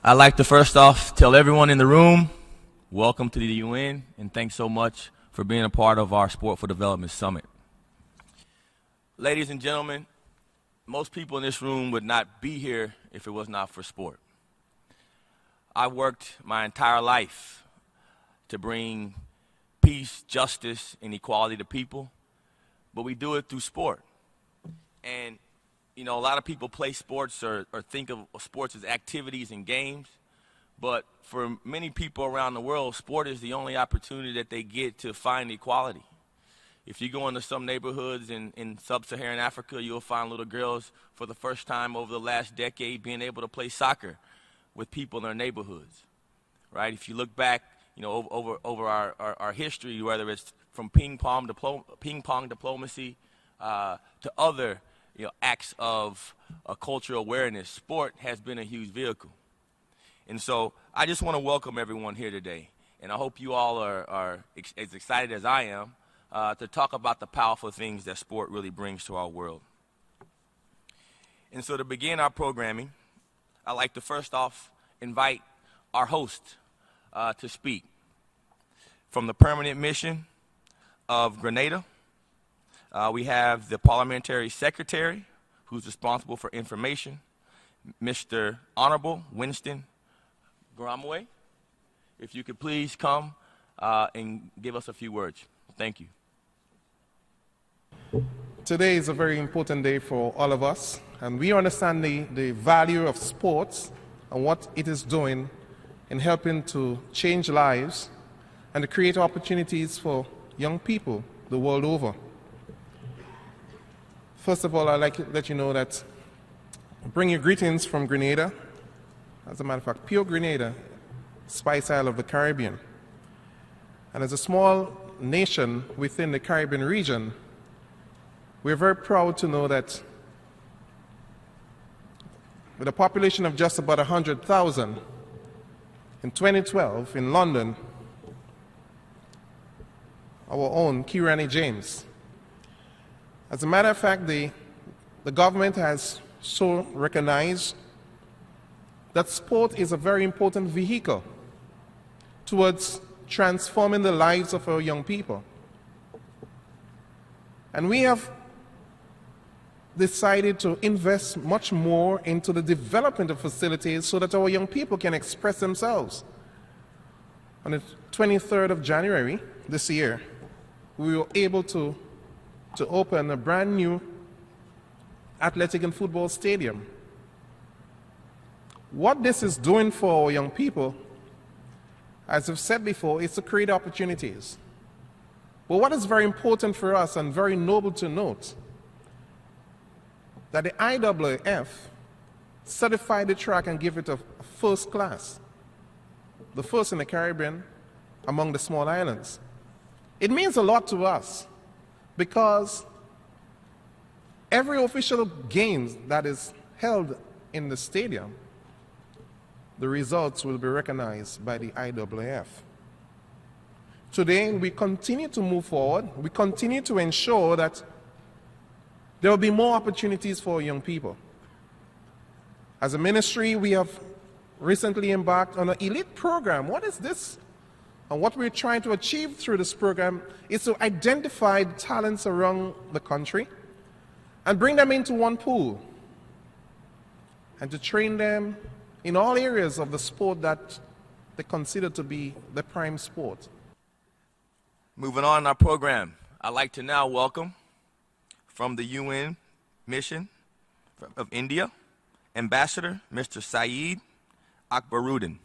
I'd like to first off tell everyone in the room, welcome to the UN, and thanks so much for being a part of our Sport for Development Summit. Ladies and gentlemen, most people in this room would not be here if it was not for sport. I worked my entire life to bring peace, justice, and equality to people, but we do it through sport. And you know, a lot of people play sports or think of sports as activities and games, but for many people around the world, sport is the only opportunity that they get to find equality. If you go into some neighborhoods in sub-Saharan Africa, you'll find little girls for the first time over the last decade being able to play soccer with people in their neighborhoods, right? If you look back, you know, over our history, whether it's from ping pong diplomacy to other acts of cultural awareness, sport has been a huge vehicle. And so I just want to welcome everyone here today. And I hope you all are as excited as I am to talk about the powerful things that sport really brings to our world. And so to begin our programming, I'd like to first off invite our host to speak. From the Permanent Mission of Grenada, we have the Parliamentary Secretary, who's responsible for information, Mr. Honorable Winston Gramwe. If you could please come and give us a few words. Thank you. Today is a very important day for all of us, and we understand the value of sports and what it is doing in helping to change lives and to create opportunities for young people the world over. First of all, I'd like to let you know that I bring you greetings from Grenada. As a matter of fact, pure Grenada, Spice Isle of the Caribbean. And as a small nation within the Caribbean region, we're very proud to know that with a population of just about 100,000, in 2012 in London, our own Kirani James. As a matter of fact, the government has so recognized that sport is a very important vehicle towards transforming the lives of our young people. And we have decided to invest much more into the development of facilities so that our young people can express themselves. On the 23rd of January this year, we were able to open a brand new athletic and football stadium. What this is doing for our young people, as I've said before, is to create opportunities. But what is very important for us and very noble to note, that the IAAF certified the track and give it a first class, the first in the Caribbean among the small islands. It means a lot to us, because every official games that is held in the stadium, the results will be recognized by the IAAF. Today, we continue to move forward. We continue to ensure that there will be more opportunities for young people. As a ministry, we have recently embarked on an elite program. What is this? And what we're trying to achieve through this program is to identify talents around the country and bring them into one pool and to train them in all areas of the sport that they consider to be the prime sport. Moving on in our program, I'd like to now welcome from the UN Mission of India, Ambassador Mr. Saeed Akbaruddin.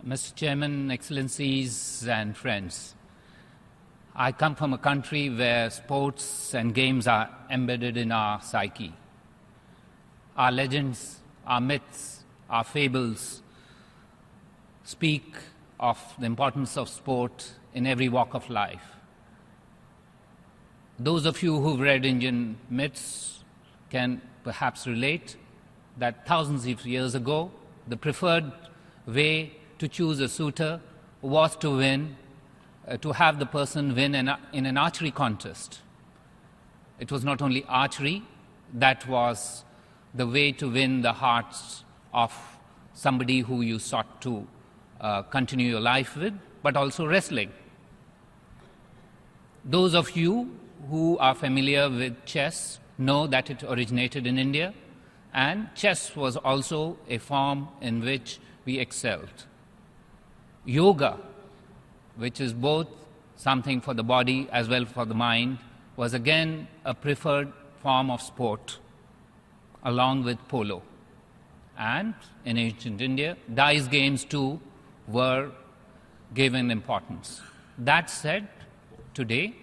Mr. Chairman, Excellencies and friends, I come from a country where sports and games are embedded in our psyche. Our legends, our myths, our fables speak of the importance of sport in every walk of life. Those of you who've read Indian myths can perhaps relate that thousands of years ago, the preferred way to choose a suitor was to win, to have the person win in an archery contest. It was not only archery, that was the way to win the hearts of somebody who you sought to continue your life with, but also wrestling. Those of you who are familiar with chess know that it originated in India, and chess was also a form in which we excelled. Yoga, which is both something for the body as well for the mind, was again a preferred form of sport, along with polo. And in ancient India, dice games too were given importance. That said, today,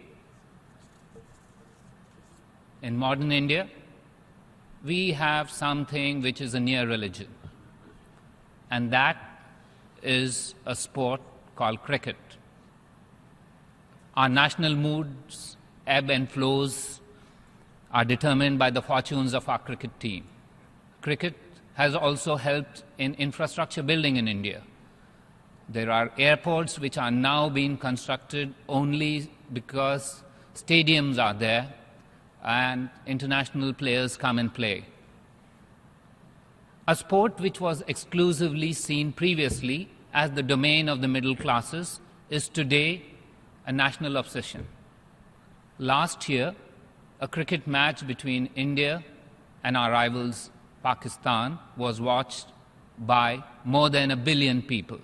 in modern India, we have something which is a near religion, and that is a sport called cricket. Our national moods, ebb and flows, are determined by the fortunes of our cricket team. Cricket has also helped in infrastructure building in India. There are airports which are now being constructed only because stadiums are there and international players come and play. A sport which was exclusively seen previously as the domain of the middle classes is today a national obsession. Last year, a cricket match between India and our rivals Pakistan was watched by more than 1 billion people.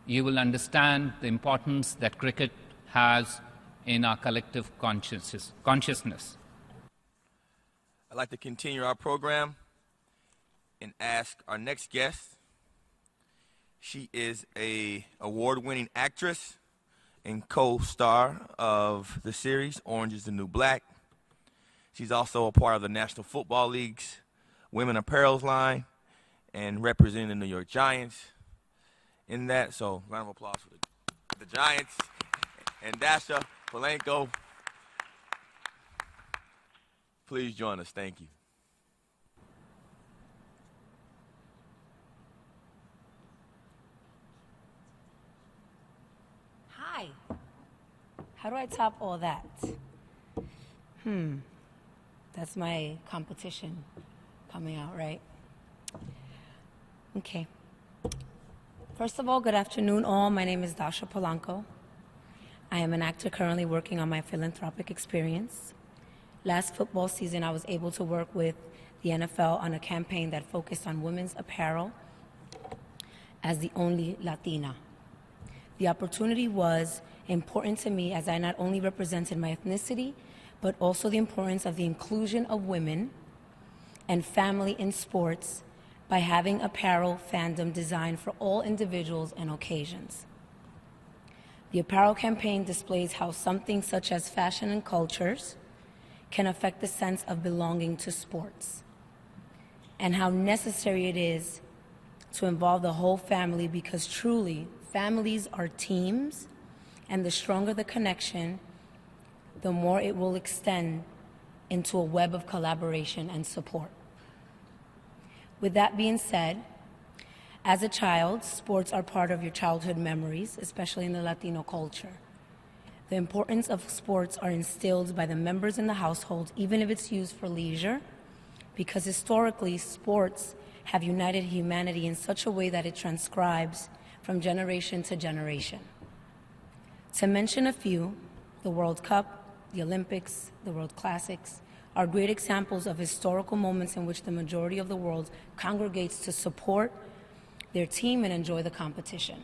You will understand the importance that cricket has in our collective consciousness. I'd like to continue our program and ask our next guest. She is an award-winning actress and co-star of the series Orange is the New Black. She's also a part of the National Football League's Women Apparel line and representing the New York Giants in that. So, round of applause for the Giants and Dasha Polenko. Please join us. Thank you. Hi. How do I top all that? That's my competition coming out, right? Okay. First of all, good afternoon all. My name is Dasha Polanco. I am an actor currently working on my philanthropic experience. Last football season, I was able to work with the NFL on a campaign that focused on women's apparel as the only Latina. The opportunity was important to me as I not only represented my ethnicity, but also the importance of the inclusion of women and family in sports by having apparel fandom designed for all individuals and occasions. The apparel campaign displays how something such as fashion and cultures can affect the sense of belonging to sports, and how necessary it is to involve the whole family, because truly, families are teams, and the stronger the connection, the more it will extend into a web of collaboration and support. With that being said, as a child, sports are part of your childhood memories, especially in the Latino culture. The importance of sports are instilled by the members in the household, even if it's used for leisure, because historically, sports have united humanity in such a way that it transcribes from generation to generation. To mention a few, the World Cup, the Olympics, the World Classics are great examples of historical moments in which the majority of the world congregates to support their team and enjoy the competition.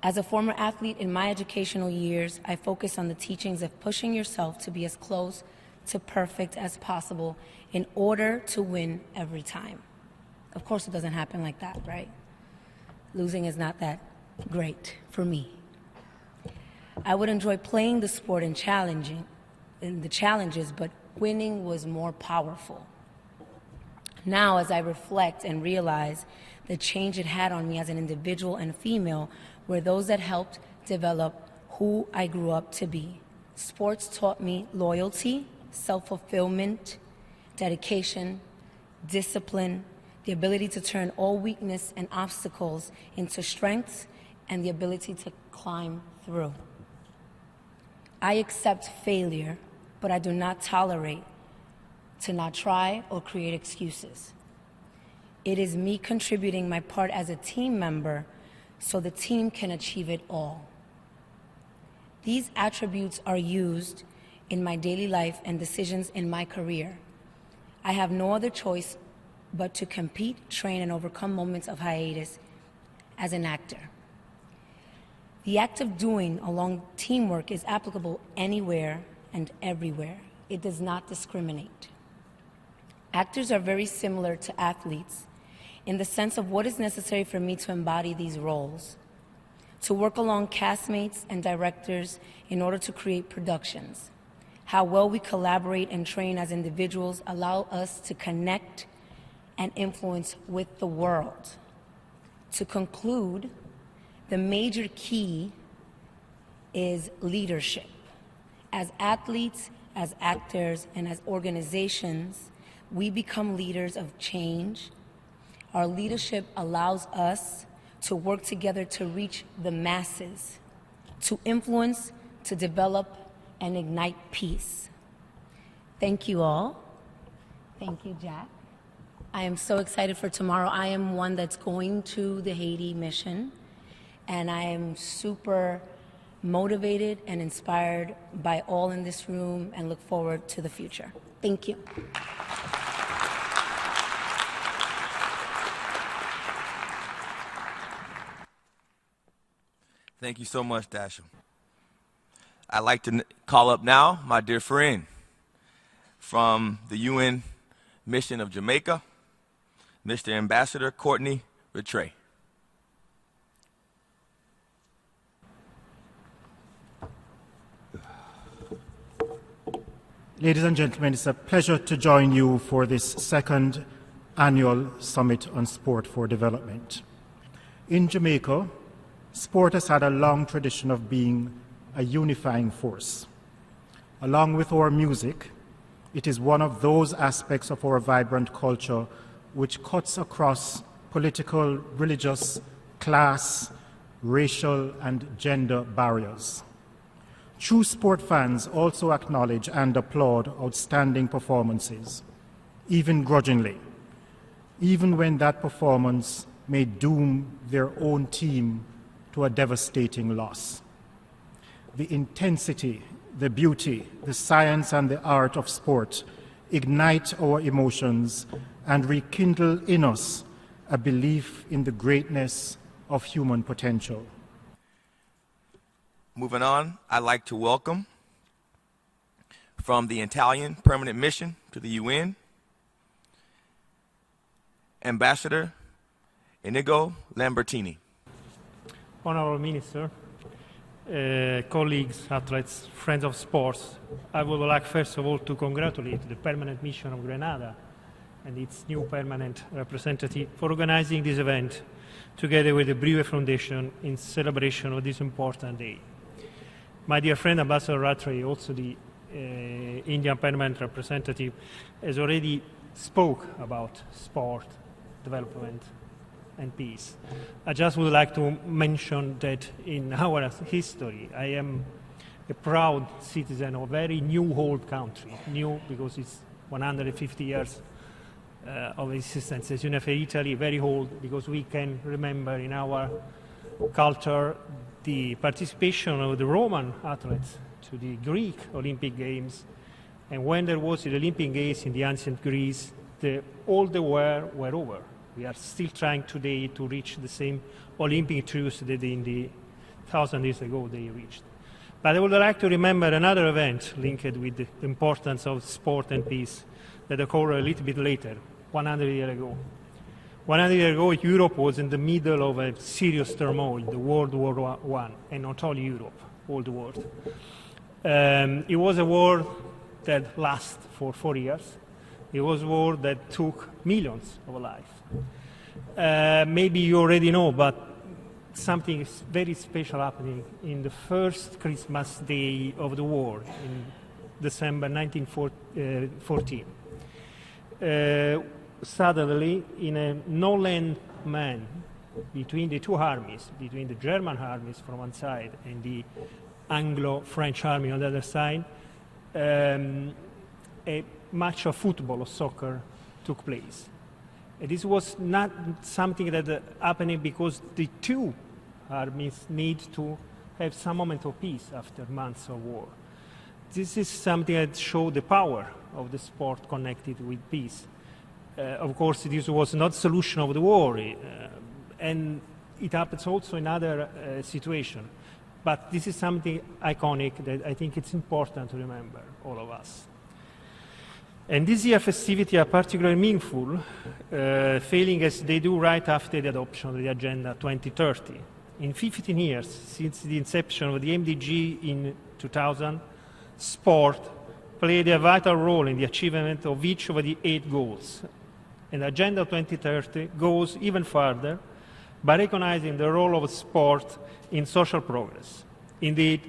As a former athlete in my educational years, I focus on the teachings of pushing yourself to be as close to perfect as possible in order to win every time. Of course, it doesn't happen like that, right? Losing is not that great for me. I would enjoy playing the sport and the challenges, but winning was more powerful. Now, as I reflect and realize the change it had on me as an individual and female were those that helped develop who I grew up to be. Sports taught me loyalty, self-fulfillment, dedication, discipline, the ability to turn all weakness and obstacles into strengths, and the ability to climb through. I accept failure, but I do not tolerate to not try or create excuses. It is me contributing my part as a team member so the team can achieve it all. These attributes are used in my daily life and decisions in my career. I have no other choice but to compete, train, and overcome moments of hiatus as an actor. The act of doing along teamwork is applicable anywhere and everywhere. It does not discriminate. Actors are very similar to athletes in the sense of what is necessary for me to embody these roles, to work along castmates and directors in order to create productions. How well we collaborate and train as individuals allow us to connect and influence with the world. To conclude, the major key is leadership. As athletes, as actors, and as organizations, we become leaders of change. Our leadership allows us to work together to reach the masses, to influence, to develop, and ignite peace. Thank you all. Thank you, Jack. I am so excited for tomorrow. I am one that's going to the Haiti mission, and I am super motivated and inspired by all in this room and look forward to the future. Thank you. Thank you so much, Dasha. I'd like to call up now my dear friend from the UN mission of Jamaica, Mr. Ambassador Courtney Rattray. Ladies and gentlemen, it's a pleasure to join you for this second annual Summit on Sport for Development. In Jamaica, sport has had a long tradition of being a unifying force. Along with our music, it is one of those aspects of our vibrant culture which cuts across political, religious, class, racial, and gender barriers. True sport fans also acknowledge and applaud outstanding performances, even grudgingly, even when that performance may doom their own team to a devastating loss. The intensity, the beauty, the science, and the art of sport ignite our emotions and rekindle in us a belief in the greatness of human potential. Moving on, I'd like to welcome from the Italian Permanent Mission to the UN, Ambassador Inigo Lambertini. Honorable Minister, colleagues, athletes, friends of sports, I would like first of all to congratulate the Permanent Mission of Grenada and its new permanent representative for organizing this event together with the Brewer Foundation in celebration of this important day. My dear friend Ambassador Rattray, also the Indian permanent representative, has already spoke about sport, development, and peace. I just would like to mention that in our history, I am a proud citizen of a very new old country. New because it's 150 years of existence. As you know, for Italy, very old because we can remember in our culture the participation of the Roman athletes to the Greek Olympic Games. And when there was the Olympic Games in the ancient Greece, all the war were over. We are still trying today to reach the same Olympic truths that in the 1,000 years ago they reached. But I would like to remember another event linked with the importance of sport and peace that occurred a little bit later, 100 years ago. 100 years ago, Europe was in the middle of a serious turmoil, the World War I, and not only Europe, all the world. It was a war that lasted for 4 years. It was a war that took millions of lives. Maybe you already know, but something is very special happening in the first Christmas day of the war in December 1914. Suddenly, in a no-land man between the two armies, between the German armies from one side and the Anglo-French army on the other side, a match of football or soccer took place. And this was not something that happened because the two armies need to have some moment of peace after months of war. This is something that showed the power of the sport connected with peace. Of course, this was not the solution of the war, and it happens also in other situations. But this is something iconic that I think it's important to remember, all of us. And this year festivities are particularly meaningful, failing as they do right after the adoption of the Agenda 2030. In 15 years, since the inception of the MDG in 2000, sport played a vital role in the achievement of each of the 8 goals. And Agenda 2030 goes even further by recognizing the role of sport in social progress. Indeed,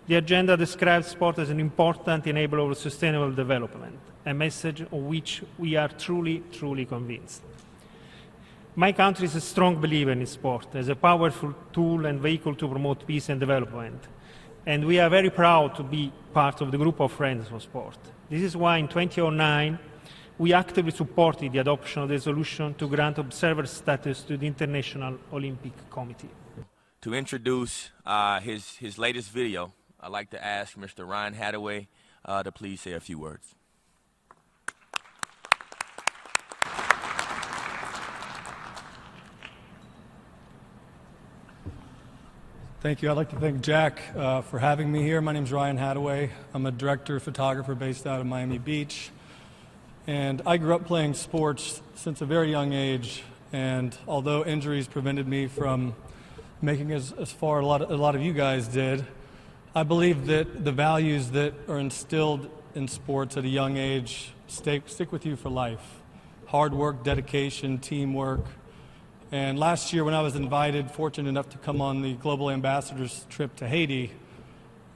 the agenda describes sport as an important enabler of sustainable development, a message of which we are truly, truly convinced. My country is a strong believer in sport as a powerful tool and vehicle to promote peace and development, and we are very proud to be part of the group of friends of sport. This is why in 2009, we actively supported the adoption of the resolution to grant observer status to the International Olympic Committee. To introduce his latest video, I'd like to ask Mr. Ryan Hathaway to please say a few words. Thank you. I'd like to thank Jack for having me here. My name is Ryan Hathaway. I'm a director photographer based out of Miami Beach. And I grew up playing sports since a very young age. And although injuries prevented me from making as far a lot of you guys did, I believe that the values that are instilled in sports at a young age stick with you for life. Hard work, dedication, teamwork. And last year when I was fortunate enough to come on the Global Ambassadors trip to Haiti,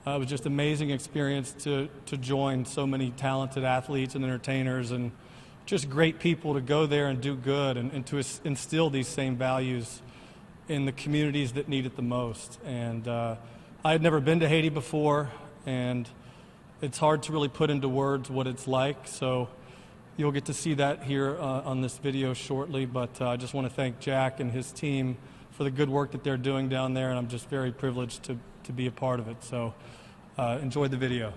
it was just an amazing experience to join so many talented athletes and entertainers and just great people to go there and do good and to instill these same values in the communities that need it the most. And I had never been to Haiti before, and it's hard to really put into words what it's like. So you'll get to see that here on this video shortly, but I just want to thank Jack and his team for the good work that they're doing down there, and I'm just very privileged to be a part of it. So enjoy the video.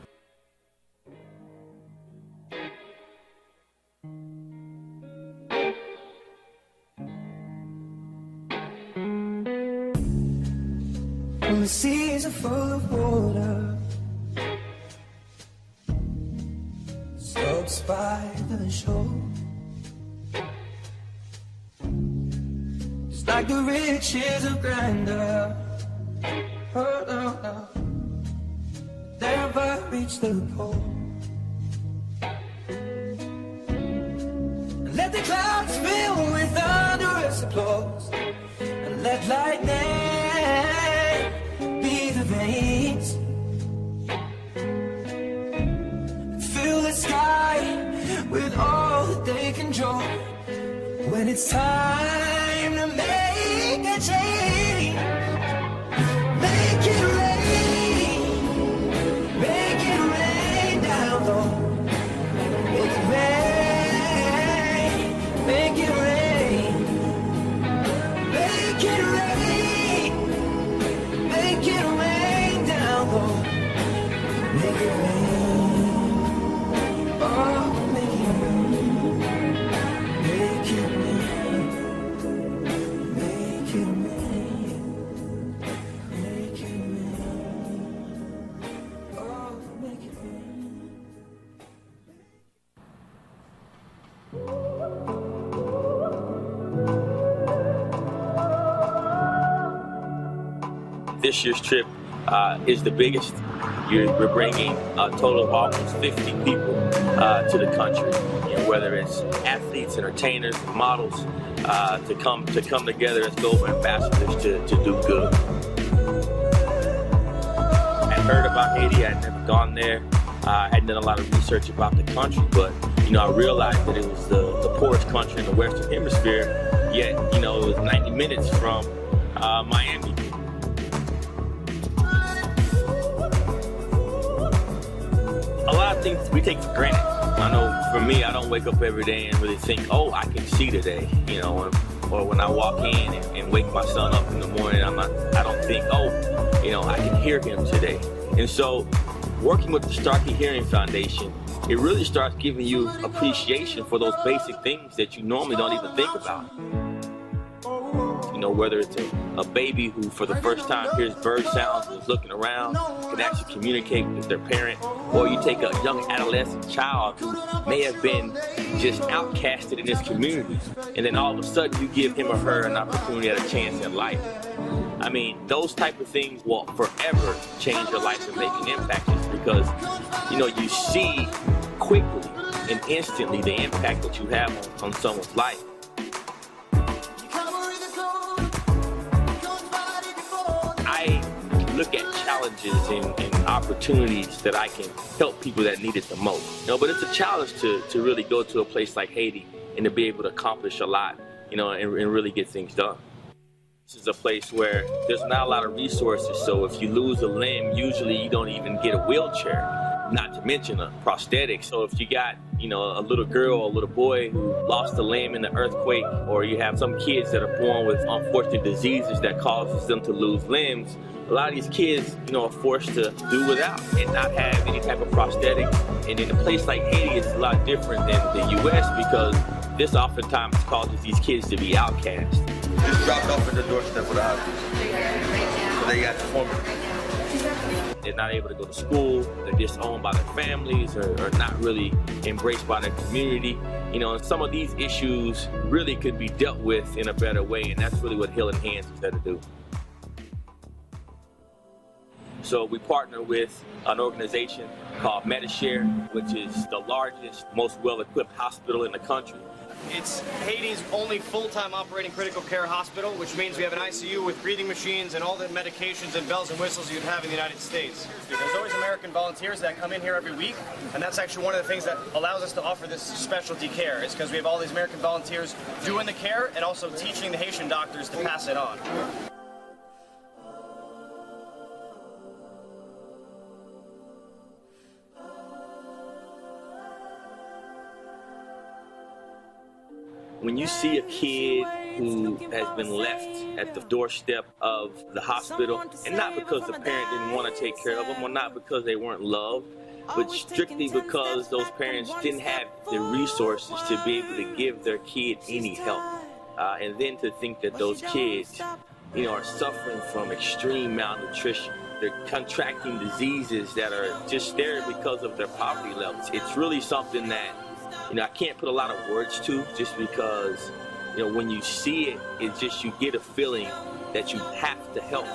When the seas are full of water, slopes by the shore, just like the riches of grandeur. Oh, no, no, never reach the pole. And let the clouds fill with thunderous applause, and let lightning be the veins. Fill the sky with all that they can draw when it's time to make a change. Make it rain down, Lord. Make it rain, make it rain, make it rain, make it rain down, Lord. Make it rain. This year's trip is the biggest. We're bringing a total of almost 50 people to the country, whether it's athletes, entertainers, models, to come together as global ambassadors to do good. I heard about Haiti. I'd never gone there. I had done a lot of research about the country, but I realized that it was the poorest country in the Western Hemisphere, yet, it was 90 minutes from Miami. A lot of things we take for granted. I know for me, I don't wake up every day and really think, oh, I can see today, or when I walk in and wake my son up in the morning, I don't think, oh, I can hear him today. And so working with the Starkey Hearing Foundation, it really starts giving you appreciation for those basic things that you normally don't even think about. Whether it's a baby who for the first time hears bird sounds and is looking around, can actually communicate with their parent, or you take a young adolescent child who may have been just outcasted in this community, and then all of a sudden you give him or her an opportunity at a chance in life. I mean, those type of things will forever change your life and make an impact, just because, you see quickly and instantly the impact that you have on someone's life. I look at challenges and opportunities that I can help people that need it the most. But it's a challenge to really go to a place like Haiti and to be able to accomplish a lot, and really get things done. This is a place where there's not a lot of resources, so if you lose a limb, usually you don't even get a wheelchair, not to mention a prosthetic. So if you got, a little girl or a little boy who lost a limb in the earthquake, or you have some kids that are born with unfortunate diseases that causes them to lose limbs, a lot of these kids, are forced to do without and not have any type of prosthetic. And in a place like Haiti, it's a lot different than the U.S. because this oftentimes causes these kids to be outcast. Just dropped off at the doorstep with the hospital. So they got the formula. They're not able to go to school. They're disowned by their families, or not really embraced by their community. And some of these issues really could be dealt with in a better way, and that's really what Healing Hands is there to do. So we partner with an organization called Medishare, which is the largest, most well-equipped hospital in the country. It's Haiti's only full-time operating critical care hospital, which means we have an ICU with breathing machines and all the medications and bells and whistles you'd have in the United States. There's always American volunteers that come in here every week, and that's actually one of the things that allows us to offer this specialty care, is because we have all these American volunteers doing the care and also teaching the Haitian doctors to pass it on. When you see a kid who has been left at the doorstep of the hospital, and not because the parent didn't want to take care of them, or not because they weren't loved, but strictly because those parents didn't have the resources to be able to give their kid any help. And then to think that those kids, are suffering from extreme malnutrition. They're contracting diseases that are just there because of their poverty levels. It's really something that I can't put a lot of words to, just because, when you see it, it's just, you get a feeling that you have to help.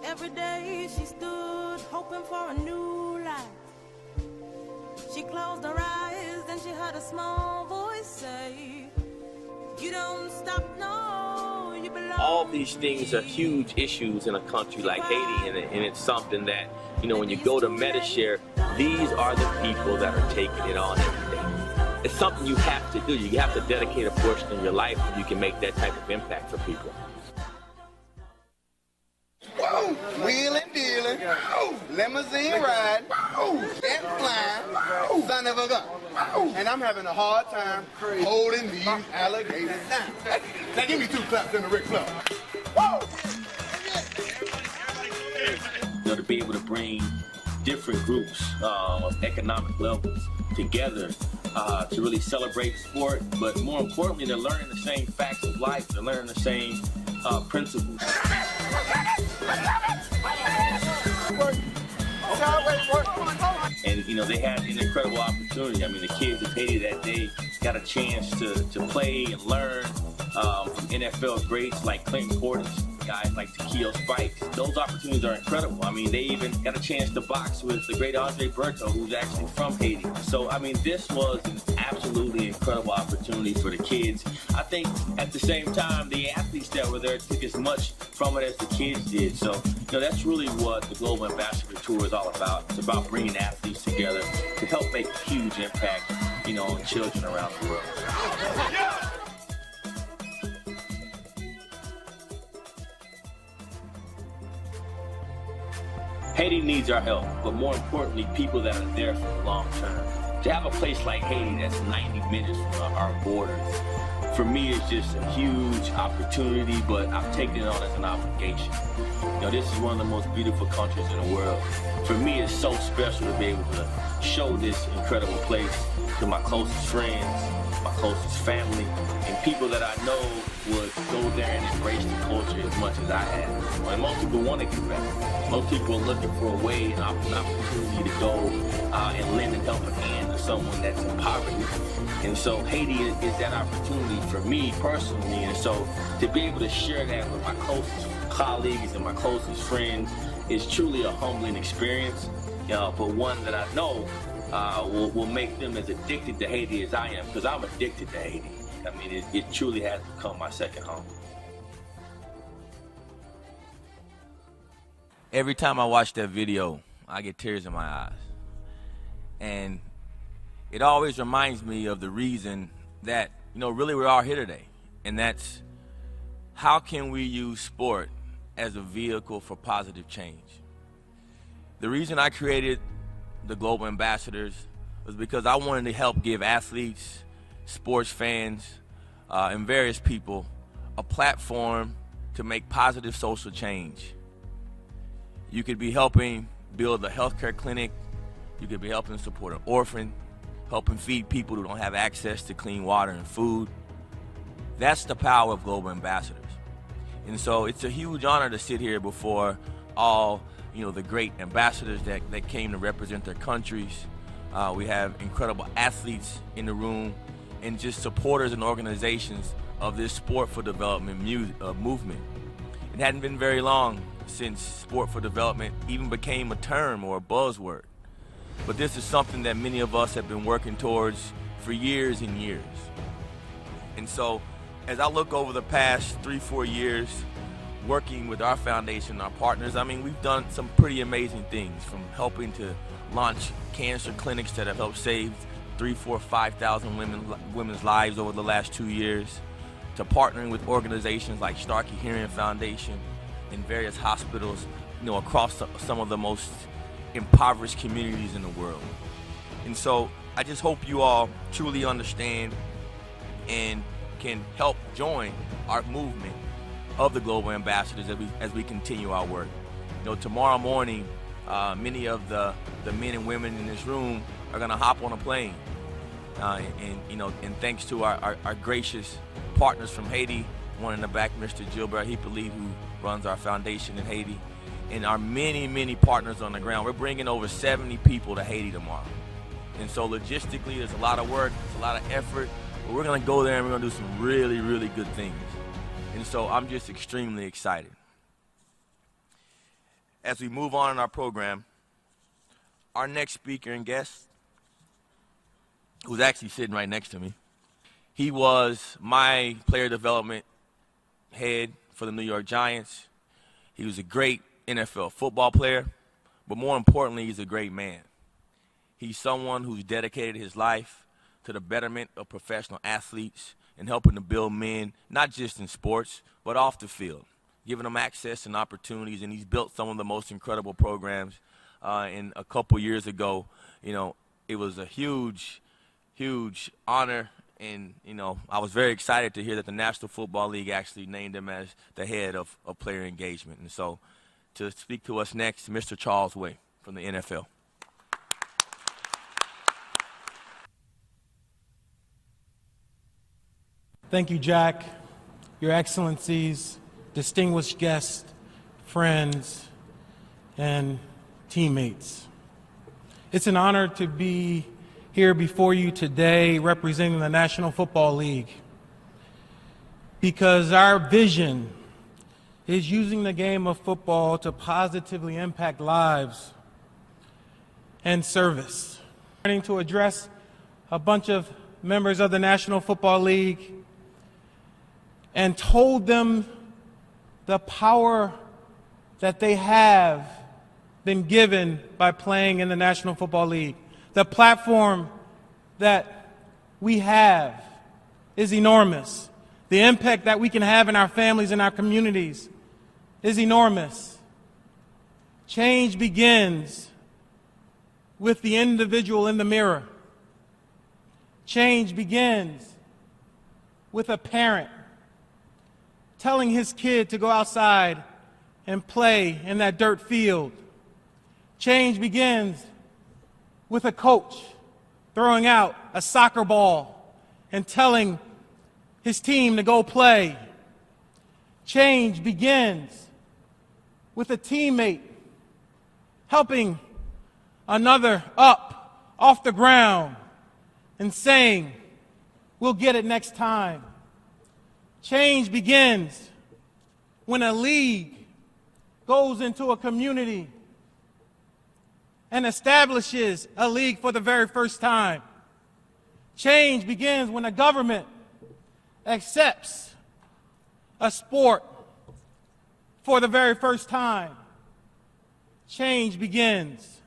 Every day she stood hoping for a new life. She closed her eyes and she heard a small voice say, "You don't stop, no, you belong." All these things are huge issues in a country like Haiti, and it's something that, when you go to Medishare, these are the people that are taking it on every day. It's something you have to do. You have to dedicate a portion of your life and you can make that type of impact for people. Whoa, wheeling, dealing, limousine ride, jet flying, son of a gun. And I'm having a hard time holding these alligators down. Now give me 2 claps in the Ric Flair. To be able to bring different groups of economic levels together to really celebrate sport, but more importantly, they're learning the same facts of life. They're learning the same principles. And they had an incredible opportunity. I mean, the kids of Haiti that day got a chance to play and learn from NFL greats like Clinton Portis, guys like Takeo Spikes. Those opportunities are incredible. I mean, they even got a chance to box with the great Andre Berto, who's actually from Haiti. So, I mean, this was an absolutely incredible opportunity for the kids. I think at the same time, the athletes that were there took as much from it as the kids did. So, that's really what the Global Ambassador Tour is all about. It's about bringing athletes together to help make a huge impact children around the world. Haiti needs our help, but more importantly, people that are there for the long term. To have a place like Haiti that's 90 minutes from our borders, for me, it's just a huge opportunity, but I've taken it on as an obligation. This is one of the most beautiful countries in the world. For me, it's so special to be able to show this incredible place to my closest friends, my closest family, and people that I know would go there and embrace the culture as much as I have. And most people want to get better. Most people are looking for a way and an opportunity to go and lend a helping hand to someone that's in poverty. And so Haiti is that opportunity for me personally. And so to be able to share that with my closest colleagues and my closest friends is truly a humbling experience, but one that I know will make them as addicted to Haiti as I am, because I'm addicted to Haiti. I mean, it truly has become my second home. Every time I watch that video, I get tears in my eyes. And it always reminds me of the reason that, really we are here today. And that's, how can we use sport as a vehicle for positive change? The reason I created the Global Ambassadors was because I wanted to help give athletes, sports fans, and various people a platform to make positive social change. You could be helping build a healthcare clinic. You could be helping support an orphan, helping feed people who don't have access to clean water and food. That's the power of Global Ambassadors. And so it's a huge honor to sit here before all, the great ambassadors that came to represent their countries. We have incredible athletes in the room, and just supporters and organizations of this sport for development movement. It hadn't been very long since sport for development even became a term or a buzzword. But this is something that many of us have been working towards for years and years. And so as I look over the past 3-4 years working with our foundation, our partners, we've done some pretty amazing things, from helping to launch cancer clinics that have helped save 3,000, 4,000, 5,000 women's lives over the last 2 years, to partnering with organizations like Starkey Hearing Foundation and various hospitals, across some of the most impoverished communities in the world. And so I just hope you all truly understand and can help join our movement of the Global Ambassadors as we continue our work. Tomorrow morning, many of the men and women in this room are going to hop on a plane, and thanks to our gracious partners from Haiti, one in the back, Mr. Gilbert Hippolyte, who runs our foundation in Haiti, and our many partners on the ground. We're bringing over 70 people to Haiti tomorrow. And so logistically, there's a lot of work, there's a lot of effort, but we're going to go there and we're going to do some really good things. And so I'm just extremely excited. As we move on in our program, our next speaker and guest, who's actually sitting right next to me, he was my player development head for the New York Giants. He was a great NFL football player, but more importantly, he's a great man. He's someone who's dedicated his life to the betterment of professional athletes and helping to build men, not just in sports, but off the field, giving them access and opportunities. And he's built some of the most incredible programs. And a couple years ago, it was a huge honor. And, I was very excited to hear that the National Football League actually named him as the head of player engagement. And so to speak to us next, Mr. Charles Way from the NFL. Thank you, Jack, Your Excellencies, distinguished guests, friends, and teammates. It's an honor to be here before you today representing the National Football League, because our vision is using the game of football to positively impact lives and service. I'm going to address a bunch of members of the National Football League and told them the power that they have been given by playing in the National Football League, the platform that we have is enormous. The impact that we can have in our families and our communities is enormous. Change begins with the individual in the mirror. Change begins with a parent telling his kid to go outside and play in that dirt field. Change begins with a coach throwing out a soccer ball and telling his team to go play. Change begins with a teammate helping another up off the ground and saying, "We'll get it next time." Change begins when a league goes into a community and establishes a league for the very first time. Change begins when a government accepts a sport for the very first time. Change begins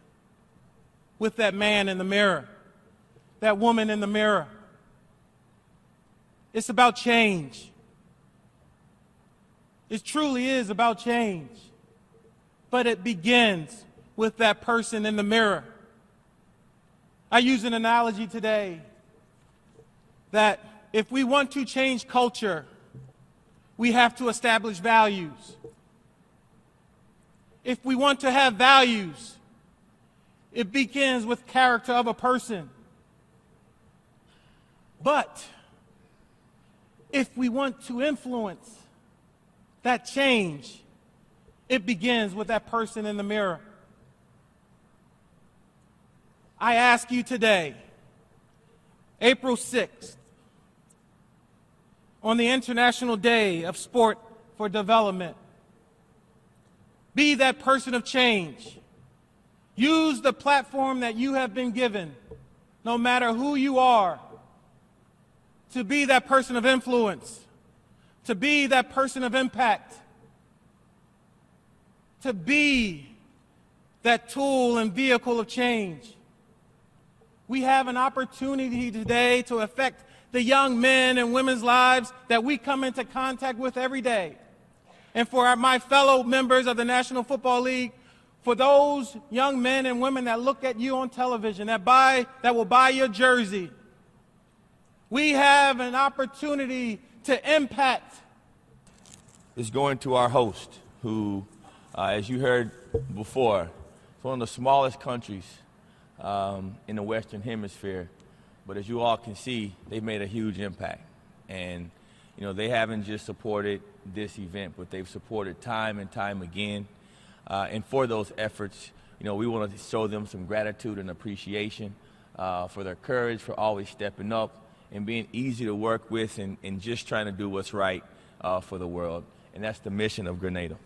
with that man in the mirror, that woman in the mirror. It's about change. It truly is about change. But it begins with that person in the mirror. I use an analogy today that if we want to change culture, we have to establish values. If we want to have values, it begins with character of a person. But if we want to influence that change, it begins with that person in the mirror. I ask you today, April 6th, on the International Day of Sport for Development, be that person of change. Use the platform that you have been given, no matter who you are, to be that person of influence, to be that person of impact, to be that tool and vehicle of change. We have an opportunity today to affect the young men and women's lives that we come into contact with every day. And for my fellow members of the National Football League, for those young men and women that look at you on television, that will buy your jersey, we have an opportunity to impact. Is going to our host, who, as you heard before, is one of the smallest countries in the Western Hemisphere. But as you all can see, they've made a huge impact. And, you know, they haven't just supported this event, but they've supported time and time again. And for those efforts, you know, we want to show them some gratitude and appreciation for their courage, for always stepping up and being easy to work with and just trying to do what's right for the world. And that's the mission of Grenada.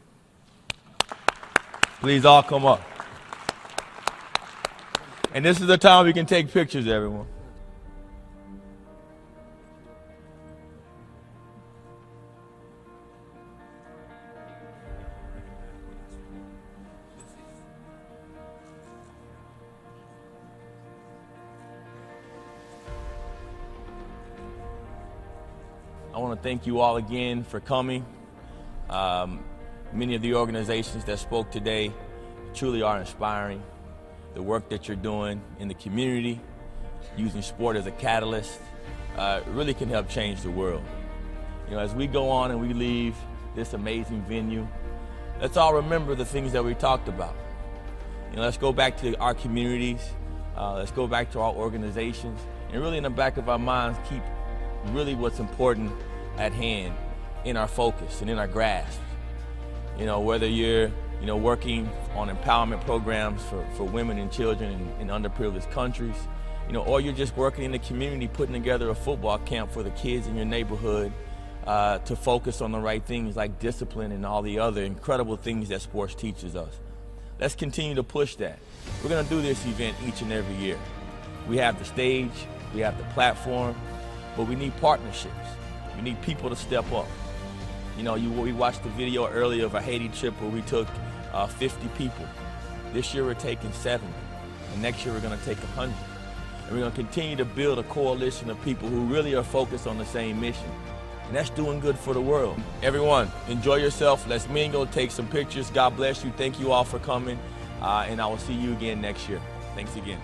Please all come up. And this is the time we can take pictures, everyone. I want to thank you all again for coming. Many of the organizations that spoke today truly are inspiring. The work that you're doing in the community, using sport as a catalyst, really can help change the world. You know, as we go on and we leave this amazing venue, let's all remember the things that we talked about. You know, let's go back to our communities, let's go back to our organizations, and really in the back of our minds keep really what's important at hand in our focus and in our grasp. You know, whether you're working on empowerment programs for women and children in underprivileged countries, or you're just working in the community putting together a football camp for the kids in your neighborhood to focus on the right things like discipline and all the other incredible things that sports teaches us. Let's continue to push that. We're going to do this event each and every year. We have the stage, we have the platform, but we need partnerships. We need people to step up. We watched the video earlier of a Haiti trip where we took 50 people. This year we're taking 70, and next year we're going to take 100. And we're going to continue to build a coalition of people who really are focused on the same mission. And that's doing good for the world. Everyone, enjoy yourself. Let's mingle, take some pictures. God bless you. Thank you all for coming. And I will see you again next year. Thanks again.